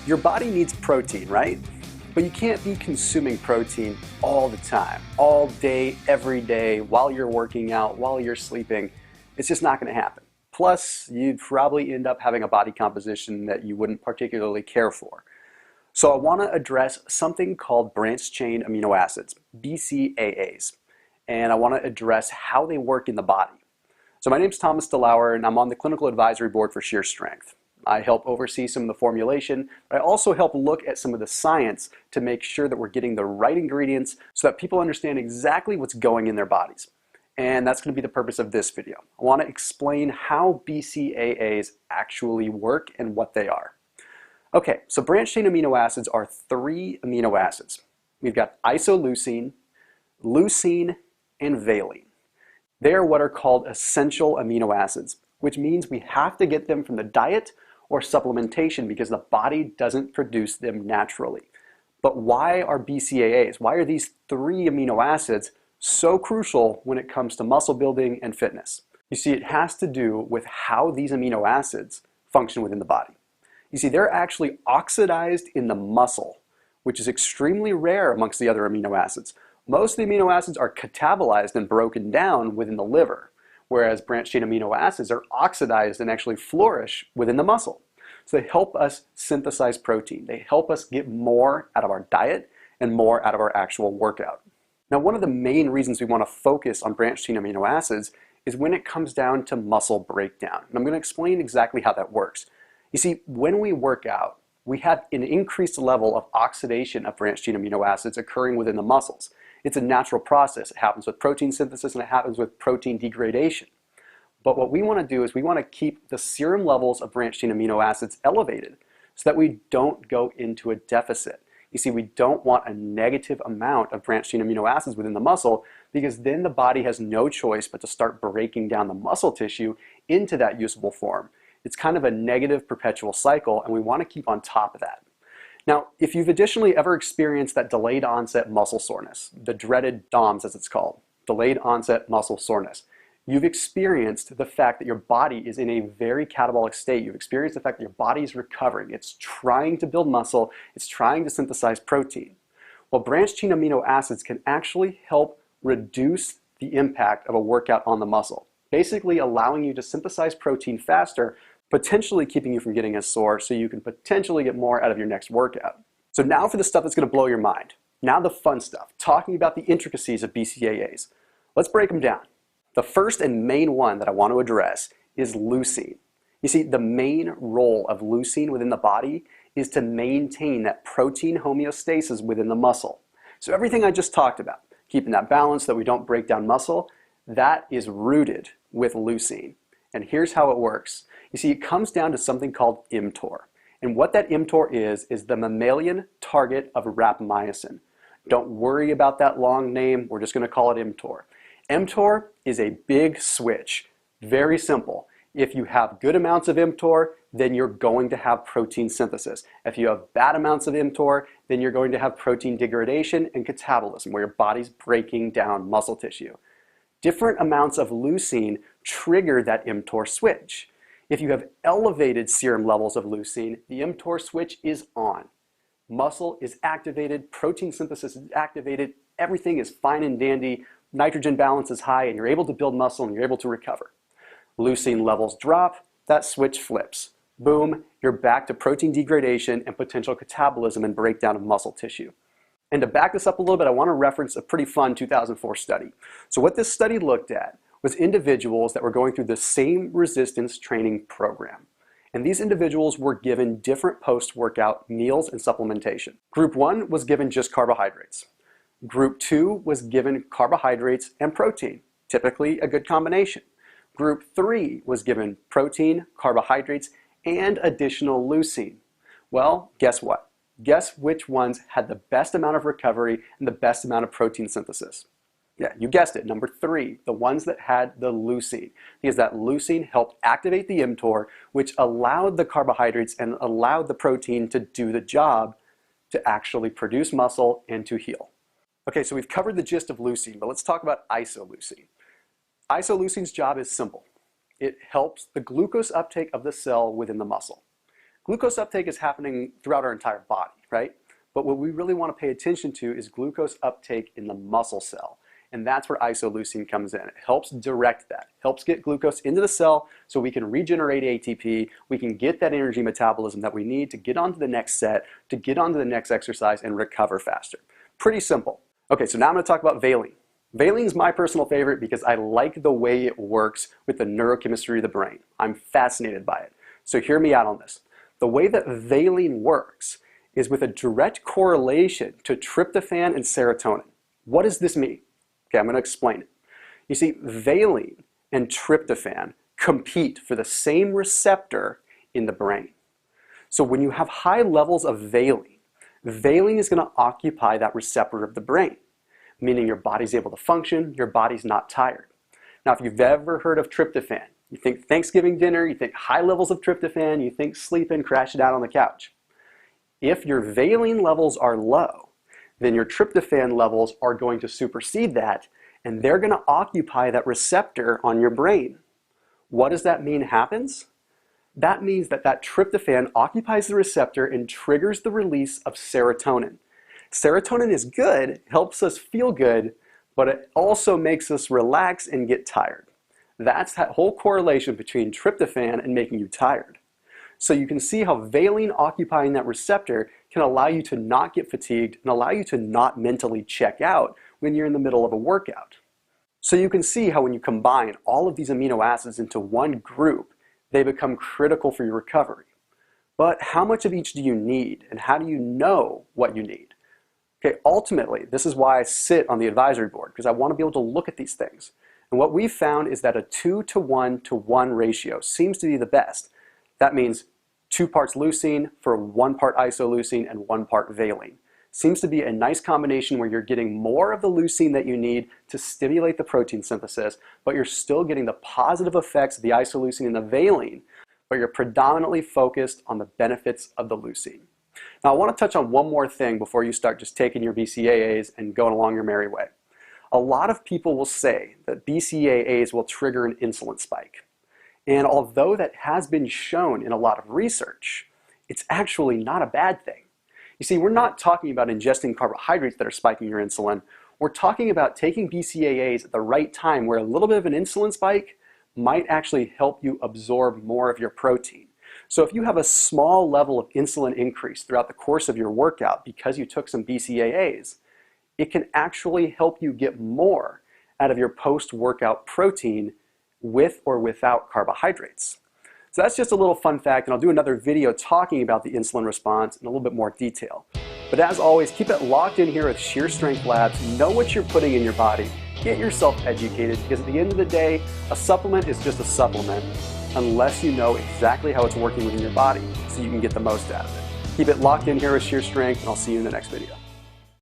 Your body needs protein, right? But you can't be consuming protein all the time, all day, every day, while you're working out, while you're sleeping. It's just not going to happen. Plus, you'd probably end up having a body composition that you wouldn't particularly care for. So I want to address something called branched-chain amino acids, BCAAs, and I want to address how they work in the body. So my name's Thomas DeLauer, and I'm on the Clinical Advisory Board for Sheer Strength. I help oversee some of the formulation, but I also help look at some of the science to make sure that we're getting the right ingredients so that people understand exactly what's going in their bodies. And that's going to be the purpose of this video. I want to explain how BCAAs actually work and what they are. Okay, so branched-chain amino acids are 3 amino acids. We've got isoleucine, leucine, and valine. They are what are called essential amino acids, which means we have to get them from the diet or supplementation because the body doesn't produce them naturally. But why are BCAAs? Why are these 3 amino acids so crucial when it comes to muscle building and fitness? You see, it has to do with how these amino acids function within the body. You see, they're actually oxidized in the muscle, which is extremely rare amongst the other amino acids. Most of the amino acids are catabolized and broken down within the liver, whereas branched-chain amino acids are oxidized and actually flourish within the muscle. So they help us synthesize protein. They help us get more out of our diet and more out of our actual workout. Now, one of the main reasons we want to focus on branched-chain amino acids is when it comes down to muscle breakdown. And I'm going to explain exactly how that works. You see, when we work out, we have an increased level of oxidation of branched-chain amino acids occurring within the muscles. It's a natural process. It happens with protein synthesis and it happens with protein degradation. But what we want to do is we want to keep the serum levels of branched-chain amino acids elevated so that we don't go into a deficit. You see, we don't want a negative amount of branched-chain amino acids within the muscle because then the body has no choice but to start breaking down the muscle tissue into that usable form. It's kind of a negative perpetual cycle, and we want to keep on top of that. Now, if you've additionally ever experienced that delayed onset muscle soreness, the dreaded DOMS as it's called, delayed onset muscle soreness, you've experienced the fact that your body is in a very catabolic state. You've experienced the fact that your body is recovering. It's trying to build muscle. It's trying to synthesize protein. Well, branched-chain amino acids can actually help reduce the impact of a workout on the muscle, basically allowing you to synthesize protein faster, potentially keeping you from getting as sore so you can potentially get more out of your next workout. So now for the stuff that's going to blow your mind. Now the fun stuff, talking about the intricacies of BCAAs. Let's break them down. The first and main one that I want to address is leucine. You see, the main role of leucine within the body is to maintain that protein homeostasis within the muscle. So everything I just talked about, keeping that balance that we don't break down muscle, that is rooted with leucine. And here's how it works. You see, it comes down to something called mTOR. And what that mTOR is the mammalian target of rapamycin. Don't worry about that long name. We're just going to call it mTOR. mTOR is a big switch. Very simple. If you have good amounts of mTOR, then you're going to have protein synthesis. If you have bad amounts of mTOR, then you're going to have protein degradation and catabolism, where your body's breaking down muscle tissue. Different amounts of leucine trigger that mTOR switch. If you have elevated serum levels of leucine, the mTOR switch is on. Muscle is activated, protein synthesis is activated, everything is fine and dandy, nitrogen balance is high, and you're able to build muscle and you're able to recover. Leucine levels drop, that switch flips. Boom, you're back to protein degradation and potential catabolism and breakdown of muscle tissue. And to back this up a little bit, I want to reference a pretty fun 2004 study. So what this study looked at was individuals that were going through the same resistance training program. And these individuals were given different post-workout meals and supplementation. Group 1 was given just carbohydrates. Group 2 was given carbohydrates and protein, typically a good combination. Group 3 was given protein, carbohydrates, and additional leucine. Well, guess what? Guess which ones had the best amount of recovery and the best amount of protein synthesis? Yeah, you guessed it, number 3, the ones that had the leucine, because that leucine helped activate the mTOR, which allowed the carbohydrates and allowed the protein to do the job to actually produce muscle and to heal. Okay, so we've covered the gist of leucine, but let's talk about isoleucine. Isoleucine's job is simple. It helps the glucose uptake of the cell within the muscle. Glucose uptake is happening throughout our entire body, right? But what we really want to pay attention to is glucose uptake in the muscle cell. And that's where isoleucine comes in. It helps direct that, helps get glucose into the cell so we can regenerate ATP, we can get that energy metabolism that we need to get onto the next set, to get onto the next exercise and recover faster. Pretty simple. Okay, so now I'm going to talk about valine. Valine is my personal favorite because I like the way it works with the neurochemistry of the brain. I'm fascinated by it. So hear me out on this. The way that valine works is with a direct correlation to tryptophan and serotonin. What does this mean? Okay, I'm going to explain it. You see, valine and tryptophan compete for the same receptor in the brain. So when you have high levels of valine, valine is going to occupy that receptor of the brain, meaning your body's able to function, your body's not tired. Now, if you've ever heard of tryptophan, you think Thanksgiving dinner, you think high levels of tryptophan, you think sleeping, crashing out on the couch. If your valine levels are low, then your tryptophan levels are going to supersede that, and they're going to occupy that receptor on your brain. What does that mean happens? That means that that tryptophan occupies the receptor and triggers the release of serotonin. Serotonin is good, helps us feel good, but it also makes us relax and get tired. That's that whole correlation between tryptophan and making you tired. So you can see how valine occupying that receptor can allow you to not get fatigued and allow you to not mentally check out when you're in the middle of a workout. So you can see how when you combine all of these amino acids into one group, they become critical for your recovery. But how much of each do you need, and how do you know what you need? Okay, ultimately, this is why I sit on the advisory board, because I want to be able to look at these things. And what we've found is that a 2:1:1 ratio seems to be the best. That means 2 parts leucine for 1 part isoleucine and 1 part valine. Seems to be a nice combination where you're getting more of the leucine that you need to stimulate the protein synthesis, but you're still getting the positive effects of the isoleucine and the valine, but you're predominantly focused on the benefits of the leucine. Now I want to touch on one more thing before you start just taking your BCAAs and going along your merry way. A lot of people will say that BCAAs will trigger an insulin spike. And although that has been shown in a lot of research, it's actually not a bad thing. You see, we're not talking about ingesting carbohydrates that are spiking your insulin. We're talking about taking BCAAs at the right time where a little bit of an insulin spike might actually help you absorb more of your protein. So if you have a small level of insulin increase throughout the course of your workout because you took some BCAAs, it can actually help you get more out of your post-workout protein with or without carbohydrates. So that's just a little fun fact, and I'll do another video talking about the insulin response in a little bit more detail. But as always, keep it locked in here with Sheer Strength Labs. Know what you're putting in your body. Get yourself educated, because at the end of the day, a supplement is just a supplement unless you know exactly how it's working within your body so you can get the most out of it. Keep it locked in here with Sheer Strength, and I'll see you in the next video.